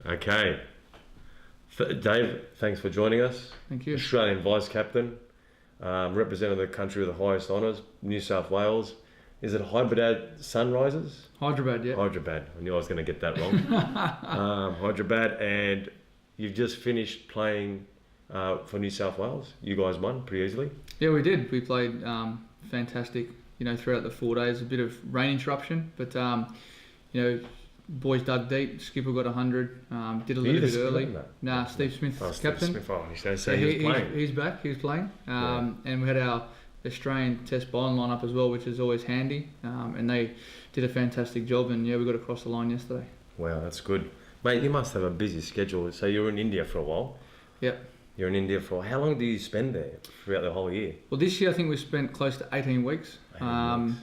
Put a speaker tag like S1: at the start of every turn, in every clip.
S1: Okay. Dave, thanks for joining us.
S2: Thank you.
S1: Australian Vice Captain, representing the country with the highest honours, New South Wales. Is it Hyderabad Sunrisers?
S2: Hyderabad, yeah.
S1: Hyderabad. I knew I was going to get that wrong. Hyderabad, and you've just finished playing for New South Wales. You guys won pretty easily.
S2: Yeah, we did. We played fantastic, throughout the 4 days. A bit of rain interruption, but, boys dug deep. Skipper got 100, did a little bit early. Nah, Steve Smith's captain.
S1: Steve Smith, he was playing.
S2: He's back, he was playing. And we had our Australian Test bowling lineup as well, which is always handy. And they did a fantastic job, and we got across the line yesterday.
S1: Wow, that's good. Mate, you must have a busy schedule. So you were in India for a while.
S2: Yep.
S1: You're in India for a while. How long do you spend there throughout the whole year?
S2: Well, this year I think we spent close to 18 weeks.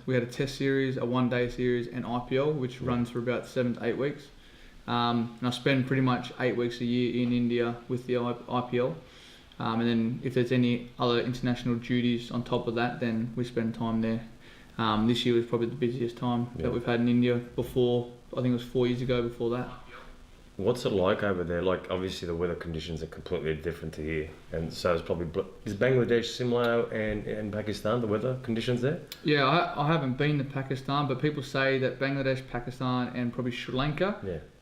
S2: We had a test series, a one-day series, and IPL, which runs for about 7 to 8 weeks. And I spend pretty much 8 weeks a year in India with the IPL. And then if there's any other international duties on top of that, then we spend time there. This year was probably the busiest time that we've had in India before. I think it was 4 years ago before that.
S1: What's it like over there? Like, obviously the weather conditions are completely different to here, and so it's probably is Bangladesh similar and Pakistan, the weather conditions there?
S2: Yeah, I haven't been to Pakistan, but people say that Bangladesh, Pakistan, and probably Sri Lanka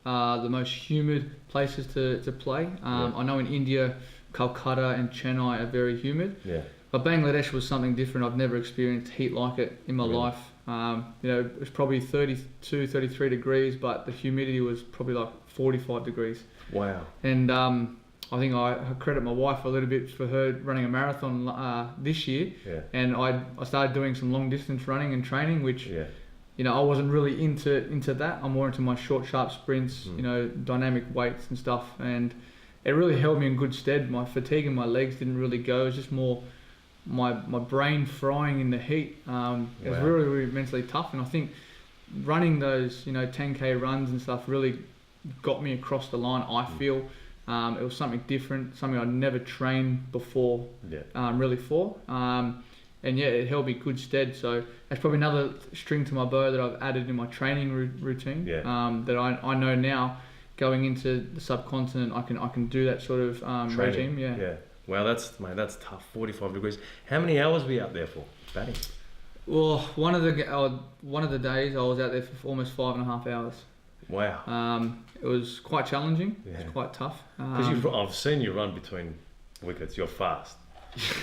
S2: are the most humid places to play. I know in India, Calcutta and Chennai are very humid.
S1: Yeah.
S2: But Bangladesh was something different. I've never experienced heat like it in my life. It was probably 32, 33 degrees, but the humidity was probably like 45 degrees.
S1: Wow.
S2: And I think I credit my wife a little bit for her running a marathon this year.
S1: Yeah.
S2: And I started doing some long distance running and training, which I wasn't really into that. I'm more into my short, sharp sprints, dynamic weights and stuff. And it really held me in good stead. My fatigue in my legs didn't really go. It was just more my brain frying in the heat. It was really, really mentally tough. And I think running those, 10K runs and stuff really got me across the line, I feel. It was something different, something I'd never trained before, really for. It held me good stead. So that's probably another string to my bow that I've added in my training routine. That I know now, going into the subcontinent, I can do that sort of regime. Yeah.
S1: Wow, that's tough. 45 degrees. How many hours were you out there for batting?
S2: Well, one of the days I was out there for almost 5.5 hours.
S1: Wow.
S2: It was quite challenging. It was quite tough.
S1: Because I've seen you run between wickets. You're fast.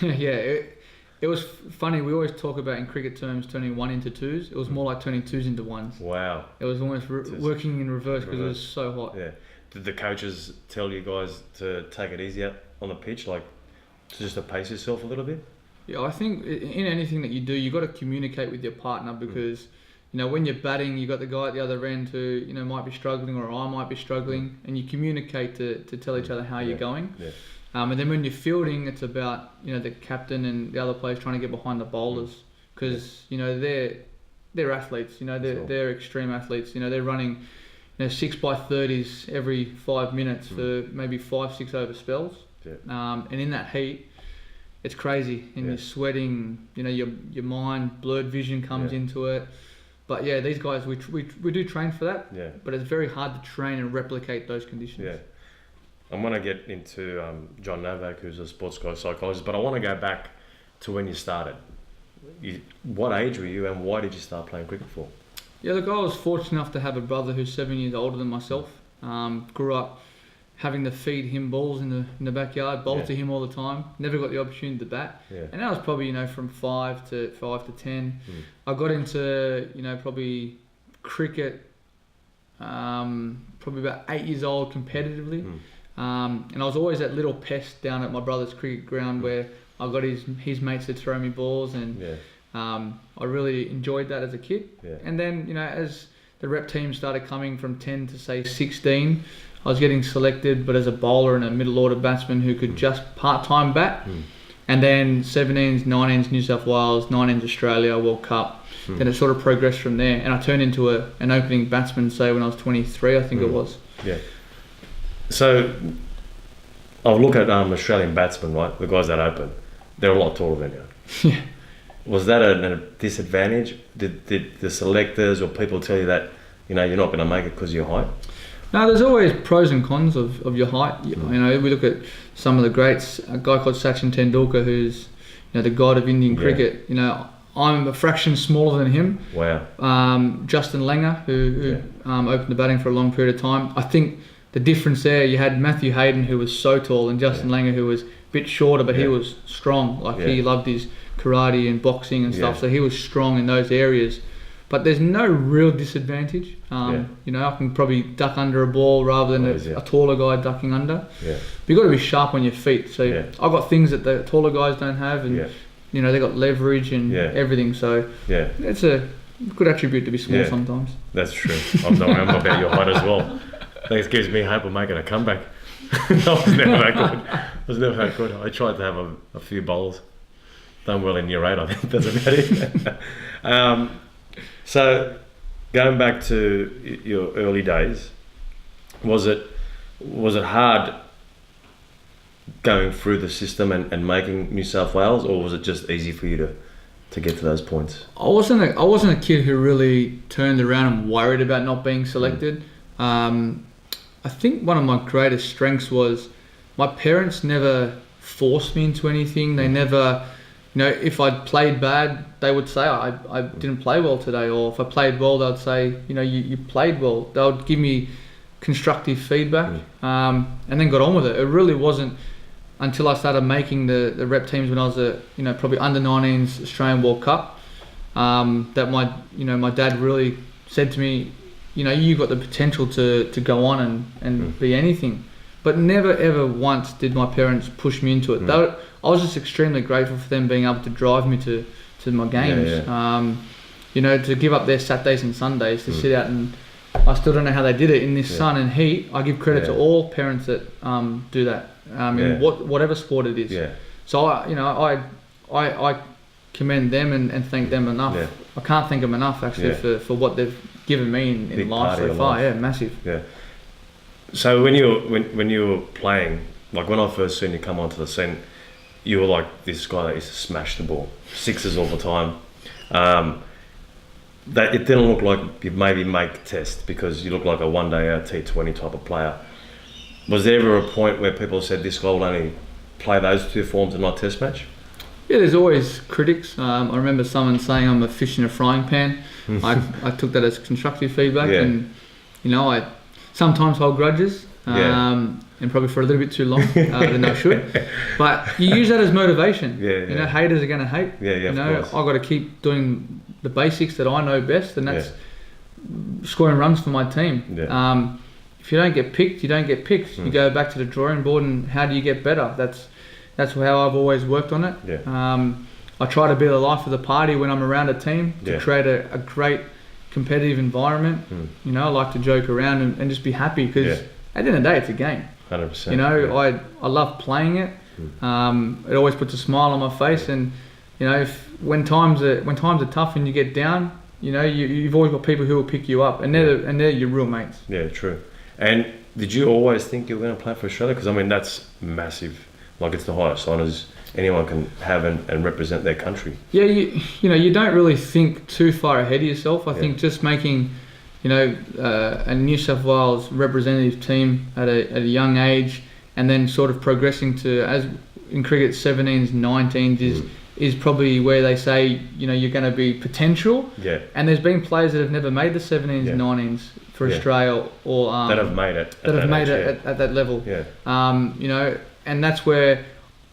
S2: It was funny. We always talk about in cricket terms turning 1 into 2s. It was more like turning 2s into 1s.
S1: Wow.
S2: It was almost working in reverse because it was so hot.
S1: Yeah. Did the coaches tell you guys to take it easy out on the pitch, like just to pace yourself a little bit?
S2: Yeah, I think in anything that you do, you got to communicate with your partner because. When you're batting, you got the guy at the other end who might be struggling, or I might be struggling, and you communicate to tell each other how you're going. Yeah. And then when you're fielding, it's about the captain and the other players trying to get behind the bowlers because they're athletes. They're extreme athletes. They're running 6x30s every 5 minutes for maybe 5-6 over spells. Yeah. And in that heat, it's crazy, and you're sweating. Your mind, blurred vision comes into it. But these guys, we do train for that. Yeah. But it's very hard to train and replicate those conditions.
S1: Yeah. I'm going to get into John Novak, who's a sports psychologist, but I want to go back to when you started. What age were you, and why did you start playing cricket for?
S2: Yeah, look, I was fortunate enough to have a brother who's 7 years older than myself. Grew up having to feed him balls in the backyard, bowl to him all the time. Never got the opportunity to bat. Yeah. And that was probably, from 5 to 10. I got into, probably cricket, probably about 8 years old competitively. And I was always that little pest down at my brother's cricket ground where I got his mates to throw me balls, and I really enjoyed that as a kid. Yeah. And then, as the rep team started coming from 10 to say 16, I was getting selected, but as a bowler and a middle order batsman who could just part-time bat. And then 17s, 19s, New South Wales, 19s, Australia, World Cup. Then it sort of progressed from there. And I turned into an opening batsman, say, when I was 23, I think it was. Yeah.
S1: So, I'll look at Australian batsmen, right? The guys that open. They're a lot taller than you. Yeah. Was that a disadvantage? Did the selectors or people tell you that, you're not going to make it because of your height?
S2: No, there's always pros and cons of your height. You know, we look at some of the greats. A guy called Sachin Tendulkar, who's the god of Indian cricket. You know, I'm a fraction smaller than him.
S1: Wow.
S2: Justin Langer, who opened the batting for a long period of time. I think the difference there, you had Matthew Hayden, who was so tall, and Justin Langer, who was a bit shorter, but he was strong. Like he loved his karate and boxing and stuff, so he was strong in those areas. But there's no real disadvantage. You know, I can probably duck under a ball rather than a taller guy ducking under. Yeah. But you've got to be sharp on your feet. So I've got things that the taller guys don't have, and you know, they got leverage and everything. So it's a good attribute to be small sometimes.
S1: That's true. I'm about your height as well. I think it gives me hope of making a comeback. I was never that good. I tried to have a few bowls. Done well in year 8, I think. That's about it. So, going back to your early days, was it hard going through the system and making New South Wales, or was it just easy for you to get to those points?
S2: I wasn't a kid who really turned around and worried about not being selected. I think one of my greatest strengths was my parents never forced me into anything. They never, you know, if I'd played bad, they would say I didn't play well today, or if I played well, they'd say, you know, you played well. They would give me constructive feedback, and then got on with it. It really wasn't until I started making the rep teams when I was probably under 19s Australian World Cup, that my dad really said to me, you know, you've got the potential to go on and be anything. But never ever once did my parents push me into it. I was just extremely grateful for them being able to drive me to my games. You know, to give up their Saturdays and Sundays to sit out, and I still don't know how they did it in this sun and heat. I give credit to all parents that do that in whatever sport it is. So I commend them and thank them enough. I can't thank them enough actually for what they've given me in life so far. Yeah, massive. Yeah.
S1: So when you were playing, like when I first seen you come onto the scene, you were like this guy that used to smash the ball, sixes all the time. That it didn't look like you maybe make test because you look like a one-day out T20 type of player. Was there ever a point where people said this guy will only play those two forms and not test match?
S2: Yeah, there's always critics. I remember someone saying I'm a fish in a frying pan. I took that as constructive feedback, and you know, I sometimes hold grudges, and probably for a little bit too long than I should. But you use that as motivation. You know, haters are going to hate. You know, I've got to keep doing the basics that I know best, and that's scoring runs for my team. If you don't get picked, you don't get picked. You go back to the drawing board, and how do you get better? That's how I've always worked on it. I try to be the life of the party when I'm around a team to create a great competitive environment. You know, I like to joke around and just be happy because at the end of the day, it's a game.
S1: 100%.
S2: You know, I love playing it. It always puts a smile on my face, and you know, when times are tough and you get down, you know, you've always got people who will pick you up, and they're your real mates. Yeah,
S1: true. And did you always think you were going to play for Australia? Because I mean, that's massive. Like, it's the highest honours anyone can have and represent their country. Yeah,
S2: you know, you don't really think too far ahead of yourself. I think just making, you know, a New South Wales representative team at a young age, and then sort of progressing to, as in cricket, 17s, 19s is probably where they say, you know, you're going to be potential. And there's been players that have never made the 17s, 19s for Australia, or
S1: that have made it.
S2: At that level. You know, and that's where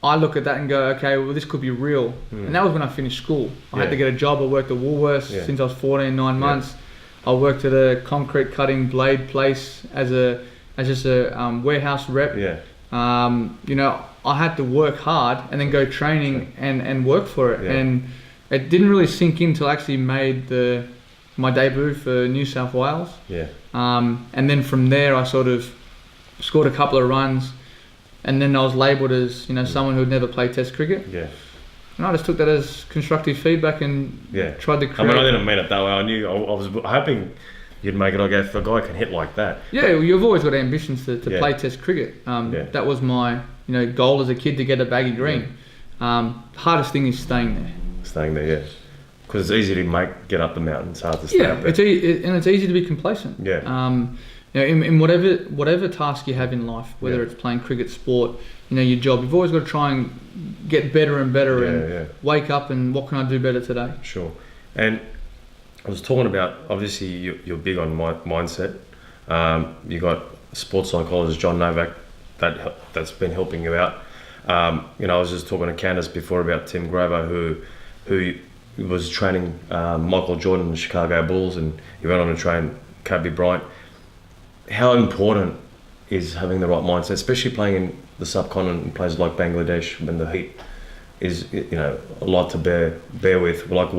S2: I look at that and go, okay, well, this could be real. And that was when I finished school. I had to get a job. I worked at Woolworths since I was 14, 9 months. I worked at a concrete cutting blade place as just a warehouse rep. You know, I had to work hard and then go training and work for it. And it didn't really sink in until I actually made my debut for New South Wales. And then from there, I sort of scored a couple of runs. And then I was labelled as, you know, someone who had never played Test cricket. And I just took that as constructive feedback and tried to create.
S1: I mean, I didn't mean it that way. I knew I was hoping you'd make it. I go, if a guy can hit like that.
S2: Yeah, well, you've always got ambitions to play Test cricket. That was my, you know, goal as a kid, to get a baggy green. Hardest thing is staying there.
S1: Staying there, yes. Because it's easy to get up the mountain. It's hard to stay up there.
S2: And it's easy to be complacent. in whatever task you have in life, whether it's playing cricket, sport, your job, you've always got to try and get better and better and wake up and what can I do better today?
S1: Sure. And I was talking about, obviously you're big on mindset. You got sports psychologist John Novak that's been helping you out. I was just talking to Candace before about Tim Grover, who was training Michael Jordan in the Chicago Bulls, and he went on to train Kobe Bryant. How important is having the right mindset, especially playing in the subcontinent in places like Bangladesh when the heat is a lot to bear with? Like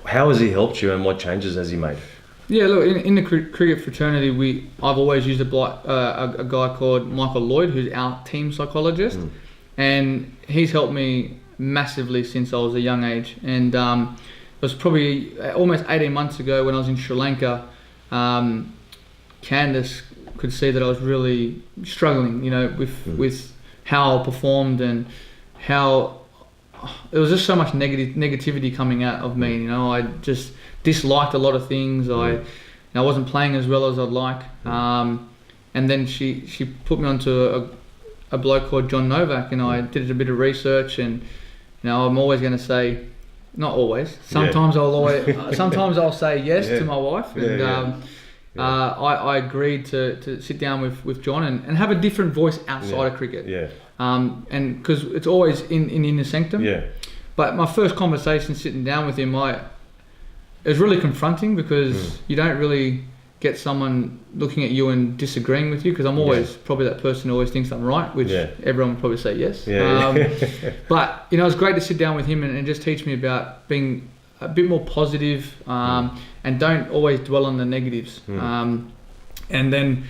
S1: how has he helped you, and what changes has he made?
S2: Yeah, look, in the cricket fraternity, I've always used a guy called Michael Lloyd, who's our team psychologist, and he's helped me massively since I was a young age. And it was probably almost 18 months ago when I was in Sri Lanka. Candace could see that I was really struggling, with how I performed and how there was just so much negativity coming out of me. I just disliked a lot of things. I wasn't playing as well as I'd like. And then she put me onto a bloke called John Novak, and I did a bit of research. And I'm always going to say, not always. Sometimes sometimes I'll say yes to my wife. And I agreed to sit down with John and have a different voice outside of cricket. Yeah. And because it's always in inner sanctum. Yeah. But my first conversation sitting down with him, it was really confronting because you don't really get someone looking at you and disagreeing with you, because I'm always probably that person who always thinks I'm right, which everyone would probably say yes. But it was great to sit down with him and just teach me about being a bit more positive, and don't always dwell on the negatives. And then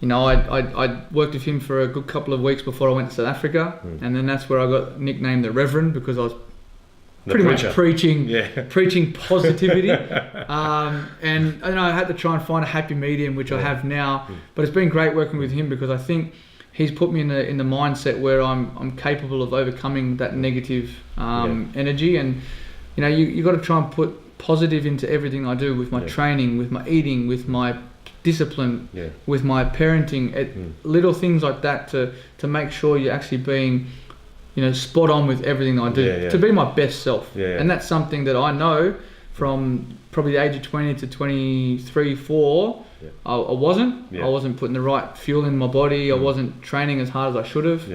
S2: I worked with him for a good couple of weeks before I went to South Africa, and then that's where I got nicknamed the Reverend, because I was pretty much preaching positivity. And I had to try and find a happy medium, which I have now. But it's been great working with him, because I think he's put me in the mindset where I'm capable of overcoming that negative energy. And you got to try and put positive into everything I do, with my training, with my eating, with my discipline, with my parenting, little things like that to make sure you're actually being spot on with everything I do, to be my best self. And that's something that I know from probably the age of 20 to 23, 4, I wasn't putting the right fuel in my body. I wasn't training as hard as I should have.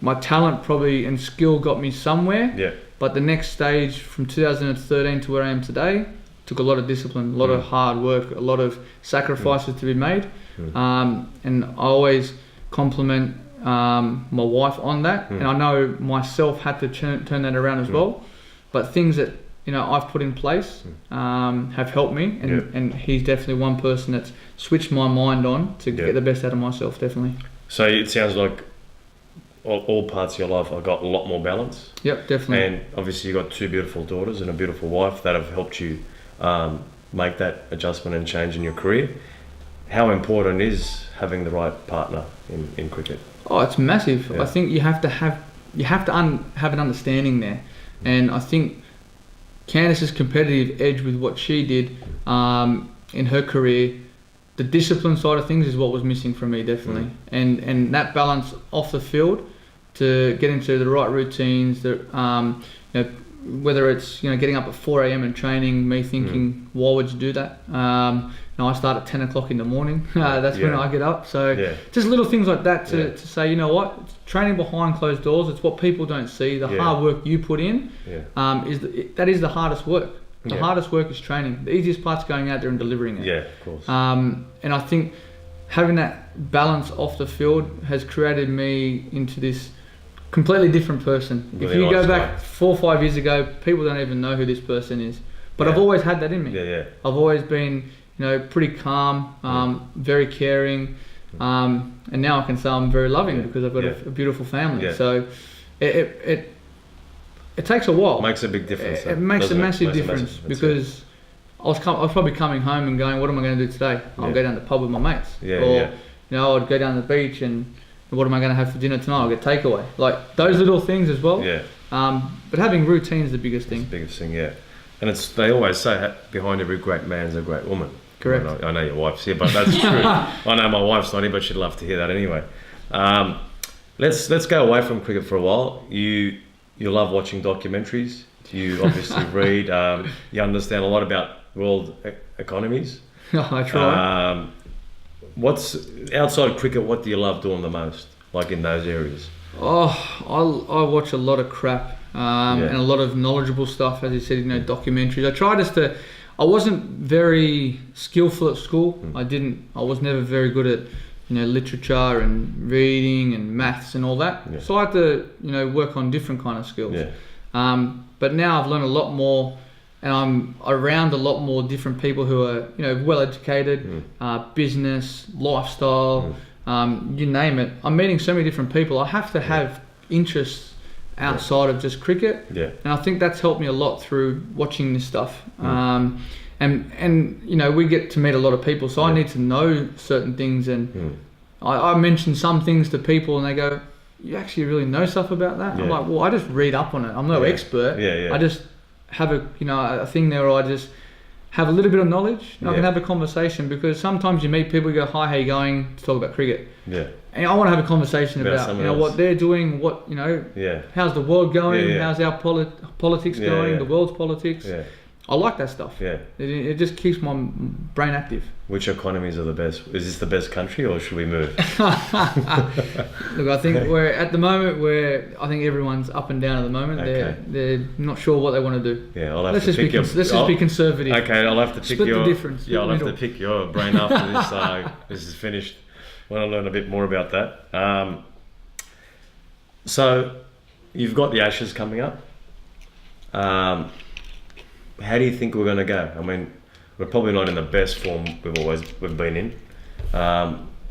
S2: My talent probably and skill got me somewhere, but the next stage from 2013 to where I am today took a lot of discipline, a lot of hard work, a lot of sacrifices to be made. And I always compliment my wife on that, and I know myself had to turn that around as well. But things that I've put in place have helped me, and he's definitely one person that's switched my mind on to get the best out of myself. Definitely.
S1: So it sounds like all parts of your life have got a lot more balance.
S2: Yep, definitely.
S1: And obviously you've got 2 beautiful daughters and a beautiful wife that have helped you make that adjustment and change in your career. How important is having the right partner in cricket?
S2: Oh, it's massive. I think you have to have an understanding there, and I think Candace's competitive edge with what she did in her career, the discipline side of things is what was missing from me, definitely. And that balance off the field to get into the right routines, whether it's getting up at 4 a.m. and training, me thinking, why would you do that? I start at 10 o'clock in the morning. That's when I get up. So just little things like that to say, it's training behind closed doors. It's what people don't see. The hard work you put in that is the hardest work. The hardest work is training. The easiest part's going out there and delivering it.
S1: Yeah, of course.
S2: And I think having that balance off the field has created me into this completely different person. Really, if you go back 4 or 5 years ago, people don't even know who this person is. But I've always had that in me. I've always been, pretty calm, very caring, and now I can say I'm very loving because I've got a beautiful family. So it takes a while.
S1: Makes a big difference.
S2: It makes a massive difference because I was probably coming home and going, what am I going to do today? I'll go down to the pub with my mates. I'd go down to the beach and what am I going to have for dinner tonight? I'll get takeaway. Like those little things as well. But having routine is the biggest thing.
S1: It's the biggest thing, And they always say behind every great man is a great woman.
S2: Correct.
S1: I know your wife's here, but that's true. I know my wife's not here, but she'd love to hear that anyway. Let's go away from cricket for a while. You love watching documentaries. You obviously read. You understand a lot about world economies.
S2: I try.
S1: What's outside of cricket? What do you love doing the most? Like in those areas?
S2: I watch a lot of crap and a lot of knowledgeable stuff, as you said. Documentaries. I wasn't very skillful at school. I was never very good at literature and reading and maths and all that. Yeah. So I had to work on different kind of skills. Yeah. But now I've learned a lot more, and I'm around a lot more different people who are well educated, business, lifestyle, you name it. I'm meeting so many different people. I have to have interests outside of just cricket, and I think that's helped me a lot through watching this stuff. And we get to meet a lot of people, so I need to know certain things, and I mention some things to people, and they go, "You actually really know stuff about that?" I'm like, "Well, I just read up on it. I'm no expert. I just have a thing there, or I just have a little bit of knowledge. And I can have a conversation, because sometimes you meet people, you go, "Hi, how you going?" to talk about cricket. Yeah. And I want to have a conversation about what they're doing, how's the world going, how's our politics going, the world's politics. Yeah. I like that stuff. Yeah. It just keeps my brain active.
S1: Which economies are the best? Is this the best country, or should we move?
S2: Look, I think I think everyone's up and down at the moment. Okay. They're not sure what they want to do. Yeah,
S1: let's just be
S2: conservative.
S1: Okay, I'll have to pick
S2: Split the difference.
S1: Yeah, I'll have to pick your brain after this. This is finished. I want to learn a bit more about that. So, you've got the Ashes coming up. How do you think we're going to go? I mean, we're probably not in the best form we've been in.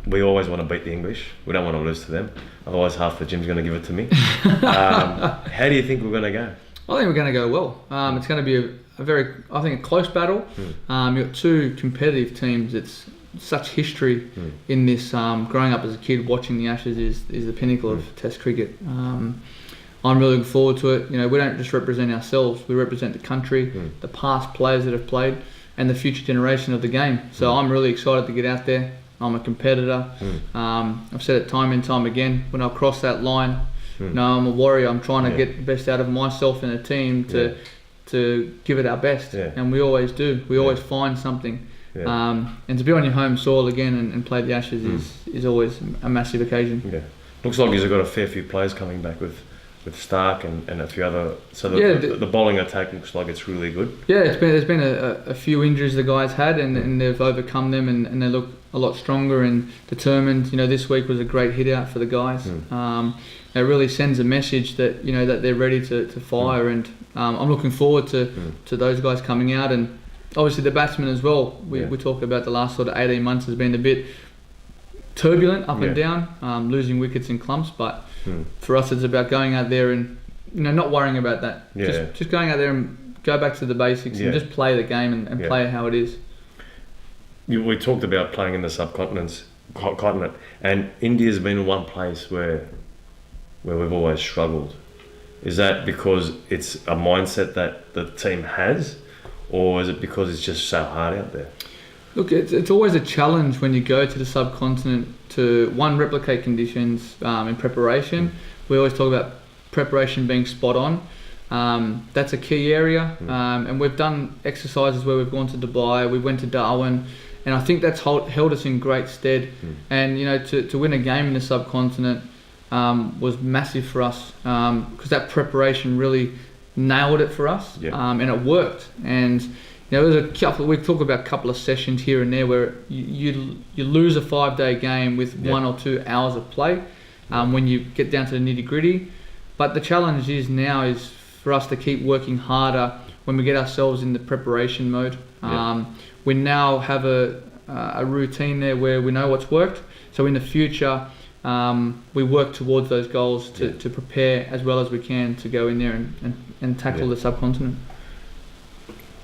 S1: We always want to beat the English. We don't want to lose to them. Otherwise, half the gym's going to give it to me. How do you think we're going to go?
S2: I think we're going to go well. It's going to be a close battle. You've got two competitive teams. It's such history in this. Growing up as a kid, watching the Ashes is the pinnacle of Test cricket. I'm really looking forward to it. We don't just represent ourselves, we represent the country, the past players that have played, and the future generation of the game. So I'm really excited to get out there. I'm a competitor. I've said it time and time again, when I cross that line, I'm a warrior. I'm trying to get the best out of myself and the team to give it our best. And we always do. We always find something. And to be on your home soil again and play the Ashes is always a massive occasion. Yeah.
S1: Looks like you've got a fair few players coming back with Stark and a few other, so the bowling attack looks like it's really good. Yeah,
S2: there's been a few injuries the guys had, and they've overcome them, and they look a lot stronger and determined. This week was a great hit out for the guys. It really sends a message that that they're ready to fire, and I'm looking forward to those guys coming out, and obviously the batsmen as well. We talked about the last sort of 18 months has been a bit turbulent up and down, losing wickets in clumps, but for us it's about going out there and not worrying about that. Just going out there and go back to the basics and just play the game and play it how it is.
S1: We talked about playing in the subcontinent, and India's been one place where we've always struggled. Is that because it's a mindset that the team has, or is it because it's just so hard out there?
S2: Look, it's always a challenge when you go to the subcontinent to replicate conditions in preparation. We always talk about preparation being spot on. That's a key area, and we've done exercises where we've gone to Dubai, we went to Darwin, and I think that's held us in great stead. And to win a game in the subcontinent was massive for us, because that preparation really nailed it for us, and it worked. And there's a couple. We talk about a couple of sessions here and there where you lose a 5-day game with 1 or 2 hours of play when you get down to the nitty gritty. But the challenge is for us to keep working harder when we get ourselves in the preparation mode. We now have a routine there where we know what's worked. So in the future, we work towards those goals to prepare as well as we can to go in there and tackle the subcontinent.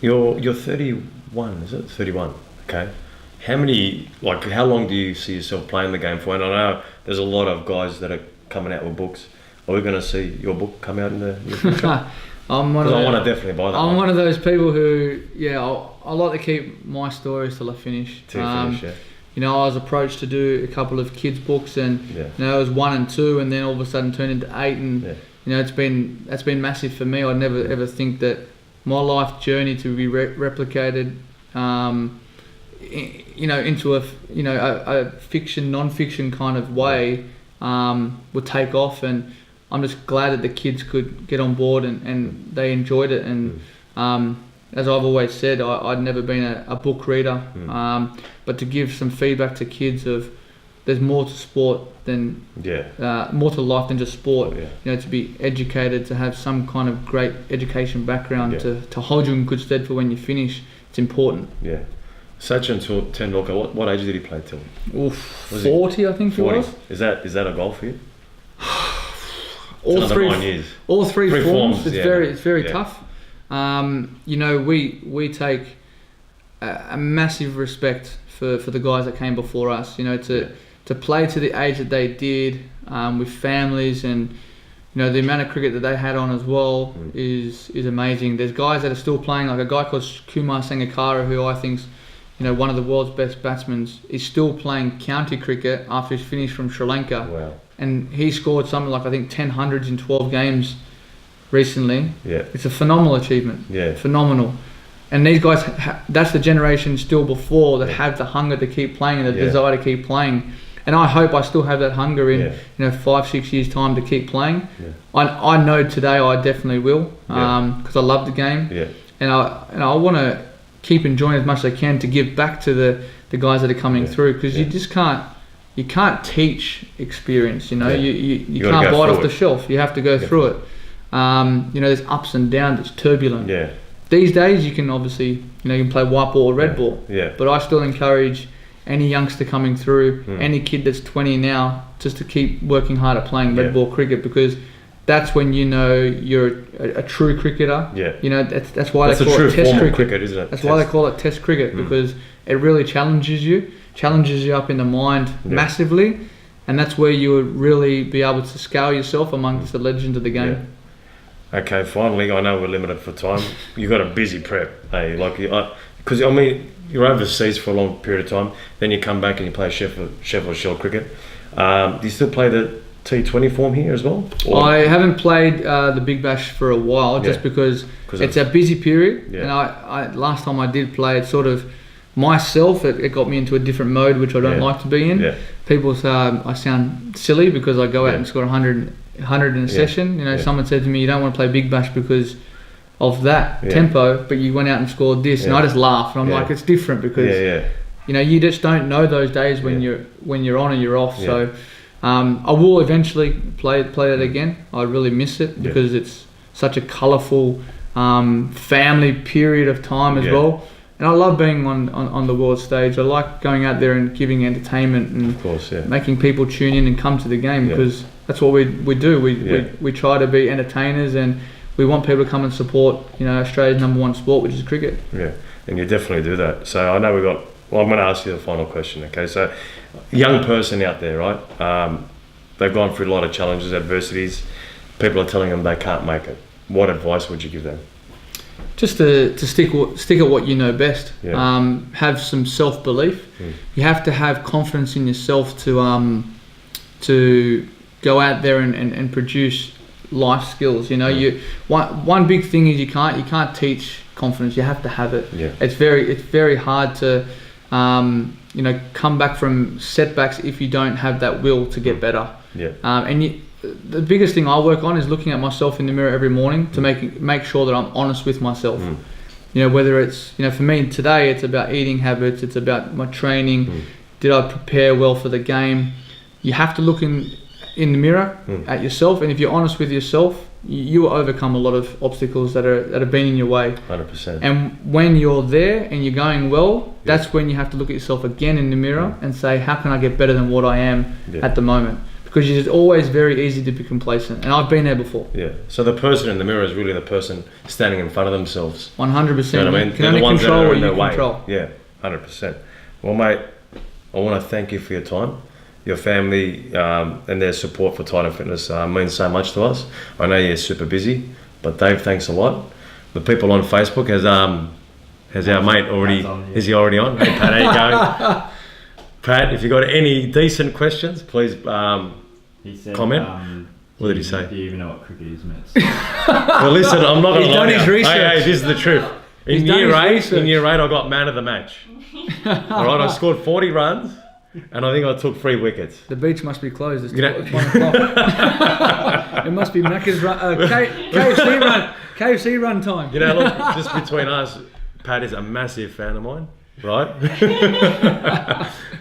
S1: You're 31, is it? 31. Okay. How long do you see yourself playing the game for? And I know there's a lot of guys that are coming out with books. Are we going to see your book come out in the future? I want to definitely buy that.
S2: I'm one of those people who, I like to keep my stories till I finish.
S1: Till you finish, yeah.
S2: You know, I was approached to do a couple of kids' books, and you know, it was 1 and 2, and then all of a sudden turned into 8, and you know, that's been massive for me. I'd never ever think that my life journey to be replicated, you know, into a fiction, non-fiction kind of way, would take off, and I'm just glad that the kids could get on board and they enjoyed it. And as I've always said, I'd never been a book reader, but to give some feedback to kids of there's more to sport than more to life than just sport. You know, to be educated, to have some kind of great education background, to hold you in good stead for when you finish. It's important.
S1: Yeah. Sachin Tendulkar, what age did he play till?
S2: Oof, 40, I think 40.
S1: He was. Is that a goal for you?
S2: All three
S1: 9 years.
S2: All three forms. It's very
S1: Yeah.
S2: tough. You know, we take a massive respect for the guys that came before us. You know, to play to the age that they did, with families, and you know, the amount of cricket that they had on as well is amazing. There's guys that are still playing, like a guy called Kumar Sangakkara, who I think's, you know, one of the world's best batsmen, is still playing county cricket after he's finished from Sri Lanka.
S1: Wow.
S2: And he scored something like, I think, 10 hundreds in 12 games recently.
S1: Yeah.
S2: It's a phenomenal achievement.
S1: Yeah.
S2: Phenomenal. And these guys, that's the generation still before that have the hunger to keep playing and the desire to keep playing. And I hope I still have that hunger in, you know, 5-6 years time to keep playing. Yeah. I know today I definitely will, because I love the game. Yeah. And I want to keep enjoying as much as I can to give back to the guys that are coming through, because you just can't teach experience. You know, you can't buy it off the shelf. You have to go through it. You know, there's ups and downs. It's turbulent. Yeah. These days you can obviously, you know, you can play white ball or red ball. Yeah. But I still encourage any youngster coming through, any kid that's 20 now, just to keep working hard at playing red ball cricket, because that's when you know you're a true cricketer. Yeah. You know, that's why they call it test cricket, isn't it? That's why they call it test cricket, because it really challenges you up in the mind massively, and that's where you would really be able to scale yourself amongst the legends of the game.
S1: Yeah. Okay, finally, I know we're limited for time. You've got a busy prep, hey? Like, because I mean, you're overseas for a long period of time, then you come back and you play Sheffield Shield cricket. Do you still play the T20 form here as well? Or?
S2: I haven't played the Big Bash for a while, just because it's a busy period. And I last time I did play, it sort of myself, it got me into a different mode, which I don't like to be in. People say I sound silly because I go out and score 100 in a session. You know, someone said to me, you don't want to play Big Bash because of that tempo, but you went out and scored this, and I just laugh, and I'm like, it's different, because you know, you just don't know those days when you're on and you're off. So I will eventually play that again. I really miss it, because it's such a colourful family period of time as well. And I love being on the world stage. I like going out there and giving entertainment and
S1: of course,
S2: making people tune in and come to the game, because that's what we do. We try to be entertainers, and we want people to come and support, you know, Australia's #1 sport, which is cricket.
S1: Yeah, and you definitely do that. So I know I'm going to ask you the final question. Okay, so young person out there, right? They've gone through a lot of challenges, adversities. People are telling them they can't make it. What advice would you give them?
S2: Just to stick at what you know best. Have some self-belief. You have to have confidence in yourself to go out there and produce life skills. You know, one big thing is you can't teach confidence. You have to have it. It's very hard to you know, come back from setbacks if you don't have that will to get better. The biggest thing I work on is looking at myself in the mirror every morning to make sure that I'm honest with myself. You know, whether it's, you know, for me today, it's about eating habits, it's about my training. Did I prepare well for the game? You have to look in the mirror at yourself, and if you're honest with yourself, you will overcome a lot of obstacles that have been in your way.
S1: 100%.
S2: And when you're there and you're going well, that's when you have to look at yourself again in the mirror and say, how can I get better than what I am at the moment? Because it's always very easy to be complacent, and I've been there before. Yeah.
S1: So the person in the mirror is really the person standing in front of themselves.
S2: 100%.
S1: You know what I mean?
S2: They're the ones that are in their way.
S1: Yeah, 100%. Well, mate, I want to thank you for your time. Your family and their support for Titan Fitness means so much to us. I know you're super busy, but Dave, thanks a lot. The people on Facebook, as Has our mate already?
S3: On,
S1: Is he already on? Hey Pat, how you going? Pat, if you got any decent questions, please
S3: he said,
S1: comment. What did he say?
S3: Do you even know what cricket is, mates?
S1: Well, listen, I'm not going to lie.
S2: He's done his research.
S1: Hey, this is the truth. In
S2: He's done
S1: year
S2: his
S1: 8,
S2: research.
S1: in year 8, I got man of the match. All right, I scored 40 runs, and I think I took 3 wickets.
S2: The beach must be closed. It's,
S1: You know-
S2: it's 1 o'clock. It must be Macca's run, KFC run, KFC run time.
S1: You know, look, just between us, Pat is a massive fan of mine, right?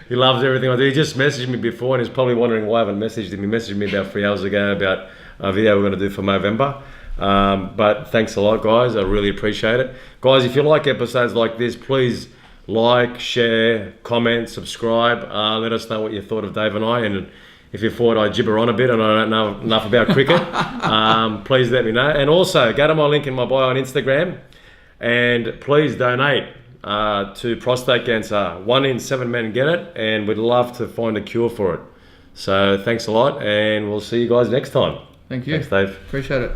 S1: He loves everything I do. He just messaged me before, and he's probably wondering why I haven't messaged him. He messaged me about 3 hours ago about a video we're going to do for November. But thanks a lot, guys. I really appreciate it. Guys, if you like episodes like this, please like, share, comment, subscribe. Let us know what you thought of Dave and I. And if you thought I gibber on a bit and I don't know enough about cricket, please let me know. And also, go to my link in my bio on Instagram and please donate to prostate cancer. 1 in 7 men get it, and we'd love to find a cure for it. So thanks a lot, and we'll see you guys next time.
S2: Thank you.
S1: Thanks, Dave.
S2: Appreciate it.